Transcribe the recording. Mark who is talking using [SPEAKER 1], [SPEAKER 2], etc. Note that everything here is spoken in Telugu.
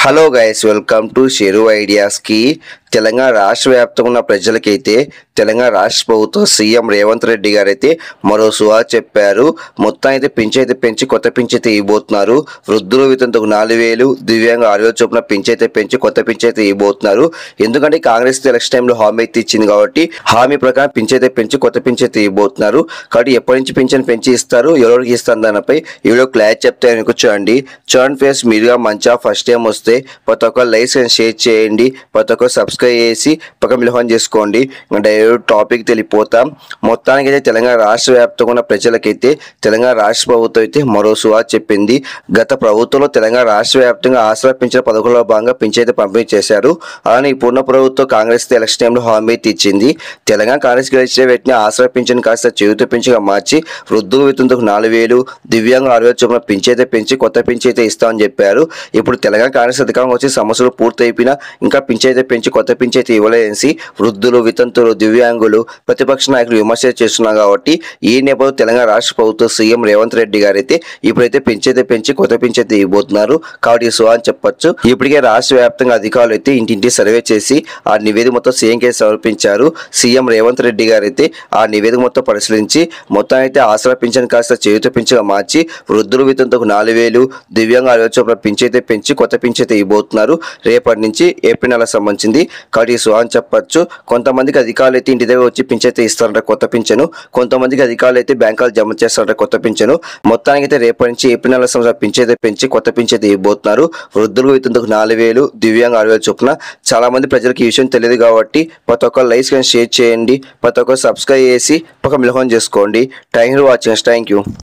[SPEAKER 1] Hello guys, welcome to షెరు ఐడియాస్కి. Telangana రాష్ట్ర వ్యాప్తంగా ఉన్న ప్రజలకైతే తెలంగాణ రాష్ట్ర ప్రభుత్వం సీఎం రేవంత్ రెడ్డి గారు అయితే మరో సువా చెప్పారు. మొత్తం అయితే పింఛైతే పెంచి కొత్త పింఛైతే ఇవ్వబోతున్నారు. వృద్ధులు వితంతుకు 4,000, దివ్యాంగ 6,000 చొప్పున పింఛైతే పెంచి కొత్త పింఛైతే ఇవ్వబోతున్నారు. ఎందుకంటే కాంగ్రెస్ ఎలక్షన్ టైంలో హామీ అయితే ఇచ్చింది కాబట్టి హామీ ప్రకారం పింఛైతే పెంచి కొత్త పింఛైతే ఇవ్వబోతున్నారు. కాబట్టి ఎప్పటి నుంచి పింఛన్ పెంచి ఇస్తారు, ఎవరికి ఇస్తారు దానిపై ఈ వీడియో క్లారిటీ చెప్తే చూడండి. ఫేస్ మీరుగా మంచిగా ఫస్ట్ టైం వస్తే ప్రతి ఒక్కరు లైక్ అండ్ షేర్ చేయండి, ప్రతి ఒక్కరు సబ్స్క్రైబ్ చేసి పక్కన మిలహన్ చేసుకోండి. డైరెక్ట్ టాపిక్ తెలిపోతాం. మొత్తానికి అయితే తెలంగాణ రాష్ట్ర వ్యాప్తంగా ఉన్న ప్రజలకైతే తెలంగాణ రాష్ట్ర ప్రభుత్వం అయితే మరో సువా చెప్పింది. గత ప్రభుత్వంలో తెలంగాణ రాష్ట్ర వ్యాప్తంగా ఆసరా పింఛన్ పథకంలో భాగంగా పింఛన్ అయితే పంపిణీ చేశారు. అలానే ఇప్పుడున్న ప్రభుత్వం కాంగ్రెస్ ఎలక్షన్ టైంలో హామీ అయితే ఇచ్చింది. తెలంగాణ కాంగ్రెస్ గెలిచిన వెంటనే ఆసరా పింఛన్ కాస్త చేయూత పింఛన్గా మార్చి వృద్ధులు వితంతుకు 4,000, దివ్యాంగ 6,000 చొప్పున పింఛైతే పెంచి కొత్త పింఛైతే ఇస్తామని చెప్పారు. ఇప్పుడు తెలంగాణ కాంగ్రెస్ అధికారం వచ్చి సమస్యలు పూర్తయిపోయినా ఇంకా పింఛైతే పెంచి కొత్త పింఛైతే ఇవ్వలేసి వృద్ధులు, వితంతులు, దివ్యాంగులు, ప్రతిపక్ష నాయకులు విమర్శ చేస్తున్నారు. కాబట్టి ఈ నేపథ్యంలో తెలంగాణ రాష్ట్ర ప్రభుత్వ సీఎం రేవంత్ రెడ్డి గారు అయితే ఇప్పుడైతే పింఛైతే పెంచి కొత్త పింఛైతే ఇవ్వబోతున్నారు. కాబట్టి సువా అని చెప్పొచ్చు. ఇప్పటికే రాష్ట్ర వ్యాప్తంగా అధికారులు అయితే ఇంటింటి సర్వే చేసి ఆ నివేదిక మొత్తం సీఎంకే సమర్పించారు. సీఎం రేవంత్ రెడ్డి గారు అయితే ఆ నివేదిక మొత్తం పరిశీలించి మొత్తం అయితే ఆసరా పింఛన్ కాస్త చేయూత పింఛన్గా మార్చి వృద్ధులు వితంతుకు 4,000, దివ్యాంగ 6,000 చొప్పున పింఛైతే పెంచి కొత్త పింఛైతే ఇవ్వబోతున్నారు. రేపటి నుంచి ఏప్రిల్ నెల సంబంధించింది. కాబట్టి సువా అని చెప్పొచ్చు. కొంతమందికి అధికారులు అయితే ఇంటి దగ్గర వచ్చి పింఛైతే ఇస్తారంట కొత్త పింఛను, కొంతమందికి అధికారులు అయితే బ్యాంకులు జమ చేస్తారంట కొత్త పింఛను. మొత్తానికి అయితే రేపటి నుంచి ఏప్రిల్ నెల సంవత్సరం పింఛైతే పెంచి కొత్త పింఛైతే ఇవ్వబోతున్నారు. వృద్ధులు వితంతుకు 4,000, దివ్యాంగ 6,000 చొప్పున. చాలా మంది ప్రజలకు ఈ విషయం తెలియదు కాబట్టి ప్రతి ఒక్కరు లైక్ అండ్ షేర్ చేయండి, ప్రతి ఒక్కరు సబ్స్క్రైబ్ చేసి ఒక మిలహన్ చేసుకోండి. Thank you for watching. Thank you.